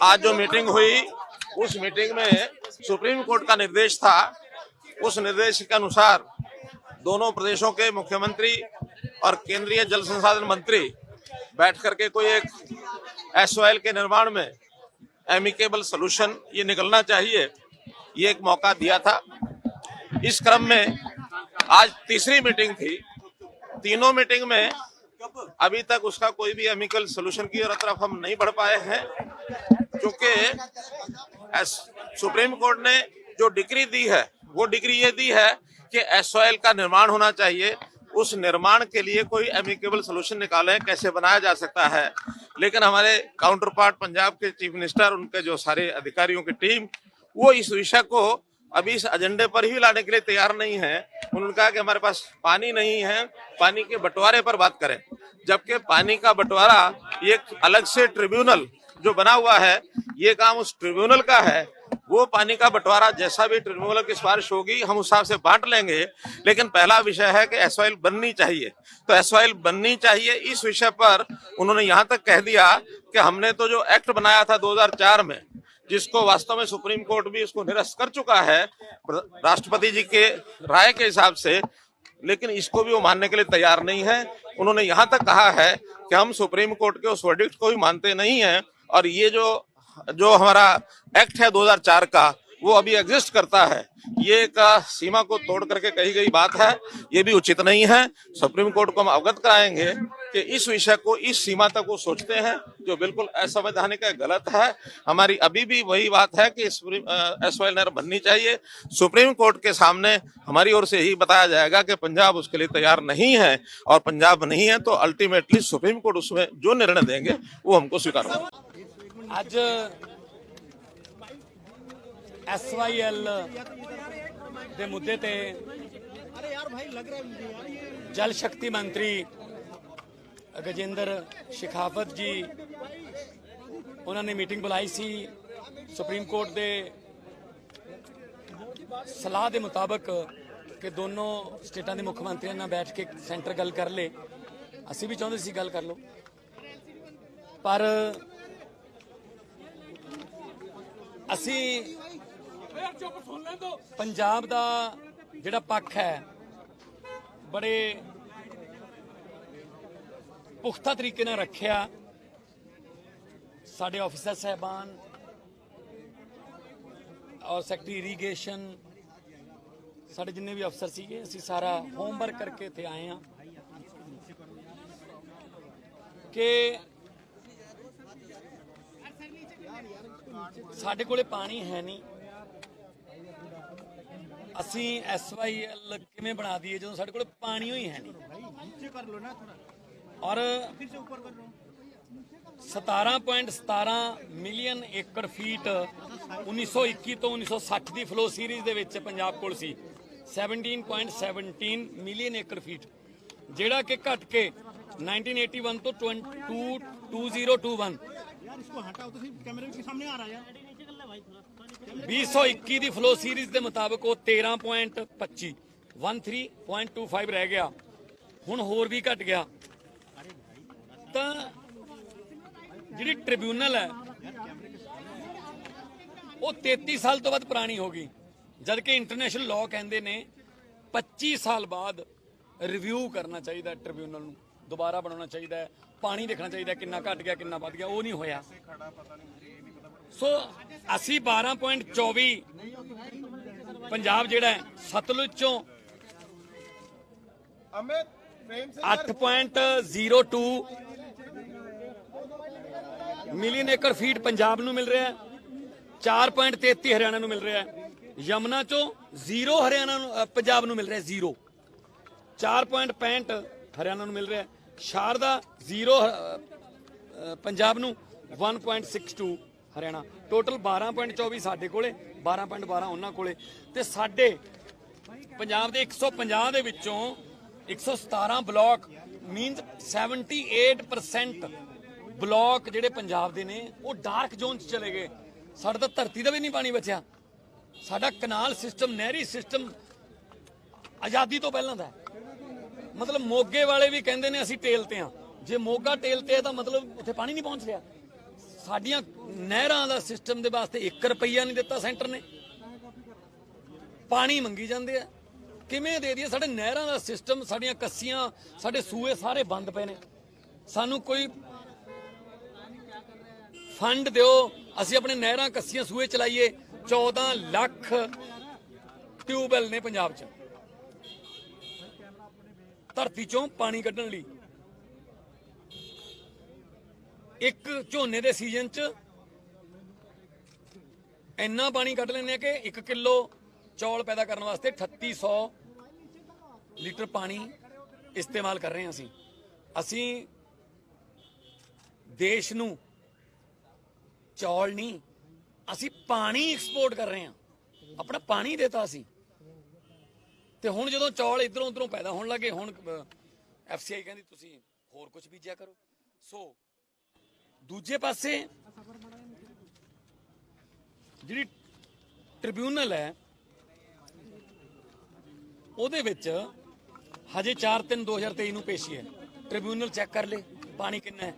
आज जो मीटिंग हुई उस मीटिंग में सुप्रीम कोर्ट का निर्देश था। उस निर्देश के अनुसार दोनों प्रदेशों के मुख्यमंत्री और केंद्रीय जल संसाधन मंत्री बैठ करके कोई एक एसओएल के निर्माण में एमिकेबल सॉल्यूशन ये निकलना चाहिए, ये एक मौका दिया था। इस क्रम में आज तीसरी मीटिंग थी। तीनों मीटिंग में अभी तक उसका कोई भी एमिकल सॉल्यूशन की तरफ हम नहीं बढ़ पाए हैं, क्योंकि सुप्रीम कोर्ट ने जो डिक्री दी है वो डिक्री ये दी है कि एसओएल का निर्माण होना चाहिए। उस निर्माण के लिए कोई एमिकेबल सॉल्यूशन निकालें, कैसे बनाया जा सकता है। लेकिन हमारे काउंटर पार्ट पंजाब के चीफ मिनिस्टर, उनके जो सारे अधिकारियों की टीम, वो इस विषय को अभी इस एजेंडे पर ही लाने के लिए तैयार नहीं है। उन्होंने कहा कि हमारे पास पानी नहीं है, पानी के बंटवारे पर बात करें। जबकि पानी का बंटवारा एक अलग से ट्रिब्यूनल जो बना हुआ है, ये काम उस ट्रिब्यूनल का है। वो पानी का बंटवारा जैसा भी ट्रिब्यूनल की सिफारिश होगी हम उस हिसाब से बांट लेंगे। लेकिन पहला विषय है कि एसओएल बननी चाहिए, तो एसओएल बननी चाहिए। इस विषय पर उन्होंने यहाँ तक कह दिया कि हमने तो जो एक्ट बनाया था 2004 में, जिसको वास्तव में सुप्रीम कोर्ट भी उसको निरस्त कर चुका है राष्ट्रपति जी के राय के हिसाब से, लेकिन इसको भी वो मानने के लिए तैयार नहीं है। उन्होंने यहाँ तक कहा है कि हम सुप्रीम कोर्ट के उस वर्डिक्ट को भी मानते नहीं हैं, और ये जो हमारा एक्ट है 2004 का, वो अभी एग्जिस्ट करता है। ये एक सीमा को तोड़ करके कही गई बात है, ये भी उचित नहीं है। सुप्रीम कोर्ट को हम अवगत कराएंगे कि इस विषय को इस सीमा तक वो सोचते हैं, जो बिल्कुल असंवैधानिक है, गलत है। हमारी अभी भी वही बात है कि एसओएल नहर बननी चाहिए। सुप्रीम कोर्ट के सामने हमारी ओर से यही बताया जाएगा कि पंजाब उसके लिए तैयार नहीं है, और पंजाब नहीं है तो अल्टीमेटली सुप्रीम कोर्ट उसमें जो निर्णय देंगे वो हमको स्वीकार होगा। आज एसवाईएल ਦੇ ਮੁੱਦੇ ਤੇ जल शक्ति मंत्री गजेंद्र शेखावत जी उन्होंने मीटिंग बुलाई सी। सुप्रीम कोर्ट के सलाह के मुताबिक कि दोनों स्टेटां के मुख्यमंत्रियों नाल बैठ के सेंटर गल कर ले। असीं भी चाहुंदे सी गल कर लो, पर असी पंजाब का जिहड़ा पक्ष है बड़े पुख्ता तरीके नाल रखिया। साडे ऑफिसर साहबान और सैकटरी इरीगेशन, साडे जिन्ने भी अफसर सीगे, असी सारा होमवर्क करके इत्थे आए हैं कि साडे कोले पानी है नहीं, असी एसवाईएल किवें बना दिए जो साडे कोले पानी ही है नहीं। और 17.17 मिलियन एकड़ फीट 1921 तो 1960 की फ्लो सीरीज दे विच पंजाब कोल सी 17.17 मिलियन एकड़ फीट, जिहड़ा कि घट के 1981 तो 2021 2021 की फ्लो सीरीज के मुताबिक वो 13.25 13.25 रह गया। हुण होर भी घट गया। तो जिहड़ी ट्रिब्यूनल है वो 33 साल तो बाद पुरानी होगी, जबकि इंटरनेशनल लॉ कहते ने 25 साल बाद रिव्यू करना चाहिए। ट्रिब्यूनल नूं दोबारा बनाना चाहिए, पानी देखना चाहिए कितना घट गया कितना वध गया, वो नहीं होया। सो असी 12.24 पंजाब जिहड़ा है सतलुज चों 8.02 मिलियन एकड़ फीट पंजाब नूं मिल रहा है, 4.33 हरियाणा नूं मिल रहा है। यमुना चों 0 हरियाणा पंजाब नूं मिल रहा है, 0 4.65 हरियाणा नूं मिल रहा है। शारदा 0 पंजाब नूं 1.62 हरियाणा। टोटल 12.24 साडे कोले, 12.12 उन्हां कोले। ते साडे पंजाब दे 150 दे विचों 117 ब्लॉक मीनस 78% ब्लॉक जिहड़े पंजाब दे ने वो डार्क जोन च चले गए। साडा तां धरती दा भी नहीं पानी बचिया। साडा कनाल सिस्टम, नहरी सिस्टम आज़ादी तो पहलां दा ਮਤਲਬ ਮੋਗੇ ਵਾਲੇ ਵੀ ਕਹਿੰਦੇ ਨੇ ਅਸੀਂ ਟੇਲ ਤੇ ਆ। ਜੇ ਮੋਗਾ ਟੇਲ ਤੇ ਤਾਂ ਮਤਲਬ ਉੱਥੇ ਪਾਣੀ ਨਹੀਂ ਪਹੁੰਚ ਰਿਹਾ। ਸਾਡੀਆਂ ਨਹਿਰਾਂ ਦਾ ਸਿਸਟਮ ਦੇ ਵਾਸਤੇ 1 ਰੁਪਈਆ ਨਹੀਂ ਦਿੱਤਾ ਸੈਂਟਰ ਨੇ, ਪਾਣੀ ਮੰਗੀ ਜਾਂਦੇ ਆ। ਕਿਵੇਂ ਦੇ ਦਈਏ? ਸਾਡੇ ਨਹਿਰਾਂ ਦਾ ਸਿਸਟਮ, ਸਾਡੀਆਂ ਕੱਸੀਆਂ, ਸਾਡੇ ਸੂਏ ਸਾਰੇ ਬੰਦ ਪਏ ਨੇ। ਸਾਨੂੰ ਕੋਈ ਫੰਡ ਦਿਓ, ਅਸੀਂ ਆਪਣੇ ਨਹਿਰਾਂ, ਕੱਸੀਆਂ, ਸੂਏ ਚਲਾਈਏ। 14 ਲੱਖ ਟਿਊਬਵੈਲ ਨੇ ਪੰਜਾਬ 'ਚ ਧਰਤੀ ਚੋਂ ਪਾਣੀ ਕੱਢਣ ਲਈ। ਇੱਕ ਝੋਨੇ ਦੇ ਸੀਜ਼ਨ 'ਚ ਇੰਨਾ ਪਾਣੀ ਕੱਢ ਲੈਂਦੇ ਆ ਕਿ 1 ਕਿਲੋ ਚੌਲ ਪੈਦਾ ਕਰਨ ਵਾਸਤੇ 3800 ਲੀਟਰ ਪਾਣੀ ਇਸਤੇਮਾਲ ਕਰ ਰਹੇ ਹਾਂ। ਅਸੀਂ ਦੇਸ਼ ਨੂੰ ਚੌਲ ਨਹੀਂ, ਅਸੀਂ ਪਾਣੀ ਐਕਸਪੋਰਟ ਕਰ ਰਹੇ ਹਾਂ। ਆਪਣਾ ਪਾਣੀ ਦੇਤਾ ਅਸੀਂ। ਤੇ ਹੁਣ ਜਦੋਂ ਚੌਲ ਇਧਰੋਂ ਉਧਰੋਂ ਪੈਦਾ ਹੋਣ ਲੱਗੇ, ਹੁਣ FCI ਕਹਿੰਦੀ ਤੁਸੀਂ ਹੋਰ ਕੁਝ ਬੀਜਿਆ ਕਰੋ। ਸੋ ਦੂਜੇ ਪਾਸੇ ਜਿਹੜੀ ਟ੍ਰਿਬਿਊਨਲ ਹੈ ਉਹਦੇ ਵਿੱਚ ਹਜੇ 4/3/2023 ਨੂੰ ਪੇਸ਼ੀ ਹੈ। ਟ੍ਰਿਬਿਊਨਲ ਚੈੱਕ ਕਰ ਲੇ ਪਾਣੀ ਕਿੰਨਾ ਹੈ।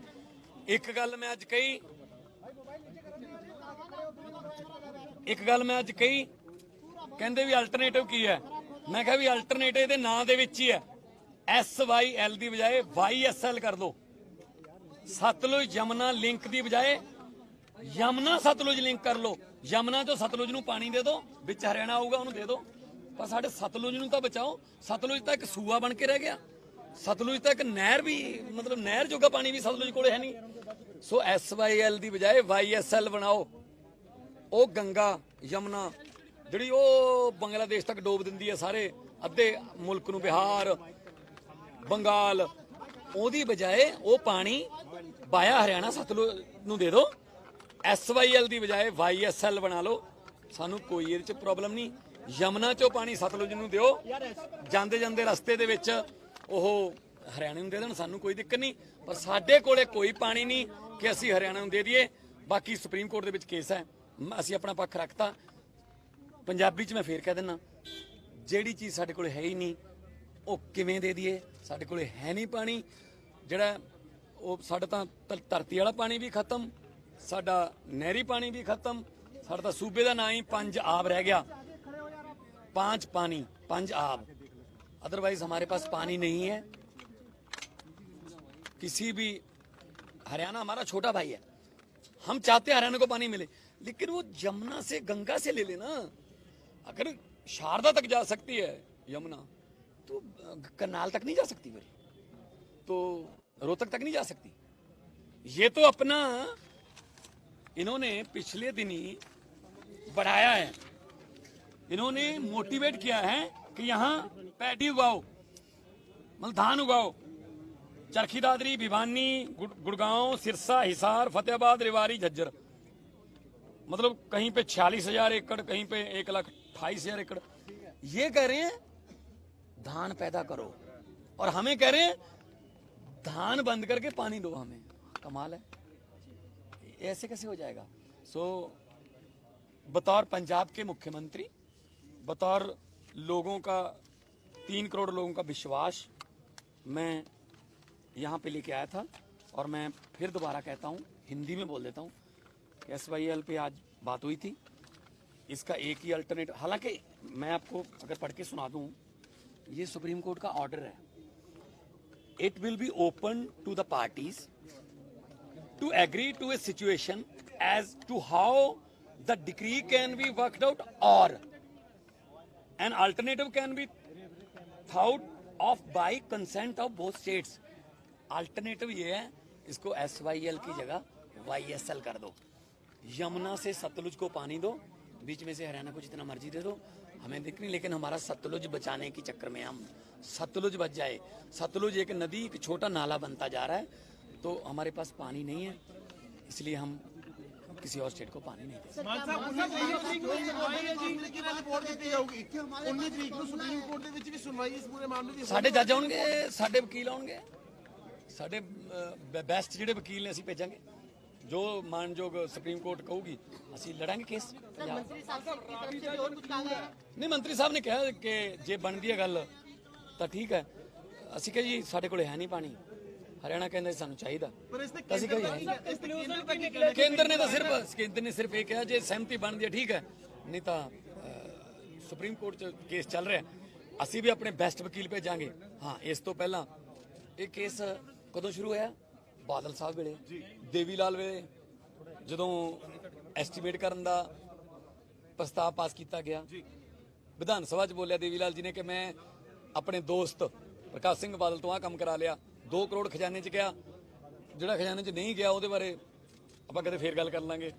ਇੱਕ ਗੱਲ ਮੈਂ ਅੱਜ ਕਹੀ, ਕਹਿੰਦੇ ਵੀ ਅਲਟਰਨੇਟਿਵ ਕੀ ਹੈ। ਮੈਂ ਕਿਹਾ ਵੀ ਅਲਟਰਨੇਟਿਵ ਦੇ ਨਾਂ ਦੇ ਵਿੱਚ ਹੀ ਹੈ। SYL ਦੀ ਬਜਾਏ YSL ਕਰ ਦੋ। ਸਤਲੁਜ ਯਮਨਾ ਲਿੰਕ ਦੀ ਬਜਾਏ ਯਮਨਾ ਸਤਲੁਜ ਲਿੰਕ ਕਰ ਲੋ। ਯਮਨਾ ਤੋਂ ਸਤਲੁਜ ਨੂੰ ਪਾਣੀ ਦੇ ਦੋ, ਵਿੱਚ ਹਰਿਆਣਾ ਆਊਗਾ ਉਹਨੂੰ ਦੇ ਦੋ। ਪਰ ਸਾਡੇ ਸਤਲੁਜ ਨੂੰ ਤਾਂ ਬਚਾਓ। ਸਤਲੁਜ ਤਾਂ ਇੱਕ ਸੂਆ ਬਣ ਕੇ ਰਹਿ ਗਿਆ। ਸਤਲੁਜ ਤਾਂ ਇੱਕ ਨਹਿਰ ਵੀ, ਮਤਲਬ ਨਹਿਰ ਜੋਗਾ ਪਾਣੀ ਵੀ ਸਤਲੁਜ ਕੋਲੇ ਹੈ ਨਹੀਂ। ਸੋ SYL ਦੀ ਬਜਾਏ YSL ਬਣਾਓ। ਉਹ ਗੰਗਾ ਯਮਨਾ ਜਿਹੜੀ ਉਹ ਬੰਗਲਾਦੇਸ਼ ਤੱਕ ਡੋਬ ਦਿੰਦੀ ਹੈ ਸਾਰੇ ਅੱਧੇ ਮੁਲਕ ਨੂੰ, ਬਿਹਾਰ, ਬੰਗਾਲ, ਉਹਦੀ ਬਜਾਏ ਉਹ ਪਾਣੀ ਬਾਇਆ ਹਰਿਆਣਾ ਸਤਲੁਜ ਨੂੰ ਦੇ ਦਿਓ। SYL ਦੀ ਬਜਾਏ YSL ਬਣਾ ਲਓ। ਸਾਨੂੰ ਕੋਈ ਇਹਦੇ ਚ ਪ੍ਰੋਬਲਮ ਨਹੀਂ। ਯਮਨਾ ਚੋਂ ਪਾਣੀ ਸਤਲੁਜ ਨੂੰ ਦਿਓ, ਜਾਂਦੇ ਜਾਂਦੇ ਰਸਤੇ ਦੇ ਵਿੱਚ ਉਹ ਹਰਿਆਣੇ ਨੂੰ ਦੇ ਦੇਣ, ਸਾਨੂੰ ਕੋਈ ਦਿੱਕਤ ਨਹੀਂ। ਪਰ ਸਾਡੇ ਕੋਲੇ ਕੋਈ ਪਾਣੀ ਨਹੀਂ ਕਿ ਅਸੀਂ ਹਰਿਆਣਾ ਨੂੰ ਦੇ ਦਈਏ। ਬਾਕੀ ਸੁਪਰੀਮ ਕੋਰਟ ਦੇ ਵਿੱਚ ਕੇਸ ਹੈ, ਅਸੀਂ ਆਪਣਾ ਪੱਖ ਰੱਖਤਾ। ਪੰਜਾਬੀ 'ਚ ਮੈਂ ਫੇਰ ਕਹਿ ਦਿੰਦਾ, ਜਿਹੜੀ ਚੀਜ਼ ਸਾਡੇ ਕੋਲੇ ਹੈ ਹੀ ਨਹੀਂ ਉਹ ਕਿਵੇਂ ਦੇ ਦਈਏ? ਸਾਡੇ ਕੋਲੇ ਹੈ ਨਹੀਂ ਪਾਣੀ। ਜਿਹੜਾ ਉਹ ਸਾਡਾ ਤਾਂ ਧਰਤੀ ਵਾਲਾ ਪਾਣੀ ਵੀ ਖਤਮ, ਸਾਡਾ ਨਹਿਰੀ ਪਾਣੀ ਵੀ ਖਤਮ, ਸਾਡਾ ਤਾਂ ਸੂਬੇ ਦਾ ਨਾਂ ਹੀ 5 ਆਬ रह गया। 5 पानी 5 आब, अदरवाइज हमारे पास पानी नहीं है। किसी भी, हरियाणा हमारा छोटा भाई है, हम चाहते हैं हरियाणा को पानी मिले, लेकिन वो यमुना से, गंगा से ले लेना। अगर शारदा तक जा सकती है यमुना, तो करनाल तक नहीं जा सकती, फिर तो रोहतक तक नहीं जा सकती। ये तो अपना इन्होंने पिछले दिन ही बढ़ाया है, इन्होंने मोटिवेट किया है कि यहाँ पैडी उगाओ, मतलब धान उगाओ। चरखी दादरी, भिवानी, गुड़गांव, सिरसा, हिसार, फतेहाबाद, रेवाड़ी, झज्जर, मतलब कहीं पे 46,000 एकड़, कहीं पे 1,28,000 एकड़। ये कह रहे हैं धान पैदा करो, और हमें कह रहे हैं धान बंद करके पानी दो हमें। कमाल है, ऐसे कैसे हो जाएगा? सो बतौर पंजाब के मुख्यमंत्री, बतौर लोगों का 3 करोड़ लोगों का विश्वास मैं यहाँ पे लेके आया था। और मैं फिर दोबारा कहता हूँ, हिंदी में बोल देता हूँ, SYL पे आज बात हुई थी। इसका एक ही अल्टरनेटिव, हालांकि मैं आपको अगर पढ़ के सुना दूँ, ये सुप्रीम कोर्ट का ऑर्डर है। It will be open to the parties to agree to a situation as to how the decree can be worked out, or an alternative can be thought of by consent of both states। Alternative ये है, इसको SYL की जगह YSL कर दो। यमुना से सतलुज को पानी दो, बीच में से हरियाणा को जितना मर्जी दे दो, हमें दिख नहीं। लेकिन हमारा सतलुज बचाने के चक्कर में हम सतलुज बच जाए। सतलुज एक नदी, एक छोटा नाला बनता जा रहा है, तो हमारे पास पानी नहीं है, इसलिए हम किसी और स्टेट को पानी नहीं दे। ਸਾਡੇ ਜੱਜ ਆਉਣਗੇ, ਸਾਡੇ ਵਕੀਲ ਆਉਣਗੇ, ਸਾਡੇ ਬੈਸਟ ਜਿਹੜੇ ਵਕੀਲ ਨੇ ਅਸੀਂ ਭੇਜਾਂਗੇ। ਜੋ ਮਾਨਯੋਗ ਸੁਪਰੀਮ ਕੋਰਟ ਕਹੂਗੀ ਅਸੀਂ ਲੜਾਂਗੇ ਕੇਸ। ਨਹੀਂ, ਮੰਤਰੀ ਸਾਹਿਬ ਨੇ ਕਿਹਾ ਕਿ ਜੇ ਬਣਦੀ ਹੈ ਗੱਲ ਤਾਂ ਠੀਕ ਹੈ। ਅਸੀਂ ਕਿਹਾ ਜੀ ਸਾਡੇ ਕੋਲ ਹੈ ਨਹੀਂ ਪਾਣੀ। ਹਰਿਆਣਾ ਕਹਿੰਦਾ ਸਾਨੂੰ ਚਾਹੀਦਾ, ਤਾਂ ਅਸੀਂ ਕਿਹਾ ਕੇਂਦਰ ਨੇ ਸਿਰਫ ਇਹ ਕਿਹਾ ਜੇ ਸਹਿਮਤੀ ਬਣਦੀ ਹੈ ਠੀਕ ਹੈ, ਨਹੀਂ ਤਾਂ ਸੁਪਰੀਮ ਕੋਰਟ 'ਚ ਕੇਸ ਚੱਲ ਰਿਹਾ, ਅਸੀਂ ਵੀ ਆਪਣੇ ਬੈਸਟ ਵਕੀਲ ਭੇਜਾਂਗੇ। ਹਾਂ, ਇਸ ਤੋਂ ਪਹਿਲਾਂ ਇਹ ਕੇਸ ਕਦੋਂ ਸ਼ੁਰੂ ਹੋਇਆ? ਬਾਦਲ ਸਾਹਿਬ ਵੇਲੇ, ਦੇਵੀ ਲਾਲ ਵੇਲੇ, ਜਦੋਂ ਐਸਟੀਮੇਟ ਕਰਨ ਦਾ ਪ੍ਰਸਤਾਵ ਪਾਸ ਕੀਤਾ ਗਿਆ, ਵਿਧਾਨ ਸਭਾ 'ਚ ਬੋਲਿਆ ਦੇਵੀ ਲਾਲ ਜੀ ਨੇ ਕਿ ਮੈਂ ਆਪਣੇ ਦੋਸਤ ਪ੍ਰਕਾਸ਼ ਸਿੰਘ ਬਾਦਲ ਤੋਂ ਆਹ ਕੰਮ ਕਰਾ ਲਿਆ, 2 ਕਰੋੜ ਖਜ਼ਾਨੇ 'ਚ ਗਿਆ, ਜਿਹੜਾ ਖਜ਼ਾਨੇ 'ਚ ਨਹੀਂ ਗਿਆ ਉਹਦੇ ਬਾਰੇ ਆਪਾਂ ਕਦੇ ਫੇਰ ਗੱਲ ਕਰ ਲਾਂਗੇ,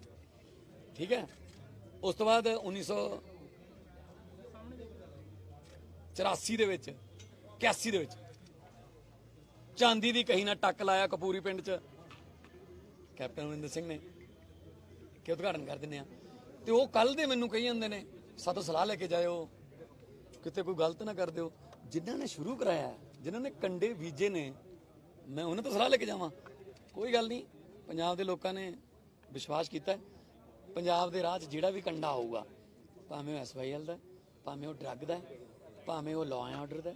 ਠੀਕ ਹੈ। ਉਸ ਤੋਂ ਬਾਅਦ 1984 ਦੇ ਵਿੱਚ 81 ਦੇ ਵਿੱਚ ਚਾਂਦੀ ਦੀ ਕਹੀ ਨਾਲ ਟੱਕ ਲਾਇਆ ਕਪੂਰੀ ਪਿੰਡ 'ਚ ਕੈਪਟਨ ਅਮਰਿੰਦਰ ਸਿੰਘ ਨੇ ਕਿ ਉਦਘਾਟਨ ਕਰ ਦਿੰਦੇ ਆ, ਤੇ ਉਹ ਕੱਲ ਦੇ ਮੈਨੂੰ ਕਹੀ ਜਾਂਦੇ ਨੇ ਸਾਤੋਂ ਸਲਾਹ ਲੈ ਕੇ ਜਾਇਓ, ਕਿਤੇ ਕੋਈ ਗਲਤ ਨਾ ਕਰ ਦਿਓ। ਜਿਨ੍ਹਾਂ ਨੇ ਸ਼ੁਰੂ ਕਰਾਇਆ, ਜਿਨ੍ਹਾਂ ਨੇ ਕੰਡੇ ਬੀਜੇ ਨੇ, ਮੈਂ ਉਹਨਾਂ ਤੋਂ ਸਲਾਹ ਲੈ ਕੇ ਜਾਵਾਂ? ਕੋਈ ਗੱਲ ਨਹੀਂ, ਪੰਜਾਬ ਦੇ ਲੋਕਾਂ ਨੇ ਵਿਸ਼ਵਾਸ ਕੀਤਾ, ਪੰਜਾਬ ਦੇ ਰਾਹ 'ਚ ਜਿਹੜਾ ਵੀ ਕੰਡਾ ਆਊਗਾ, ਭਾਵੇਂ ਉਹ SYL ਦਾ, ਭਾਵੇਂ ਉਹ ਡਰੱਗ ਦਾ, ਭਾਵੇਂ ਉਹ ਲਾਅ ਐਂਡ ਆਰਡਰ ਦਾ,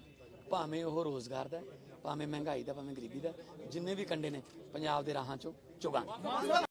ਭਾਵੇਂ ਉਹ ਰੋਜ਼ਗਾਰ ਦਾ, ਭਾਵੇਂ ਮਹਿੰਗਾਈ ਦਾ, ਭਾਵੇਂ ਗਰੀਬੀ ਦਾ, ਜਿੰਨੇ ਵੀ ਕੰਡੇ ਨੇ ਪੰਜਾਬ ਦੇ ਰਾਹਾਂ 'ਚੋਂ ਚੁਗਾਂਗੇ।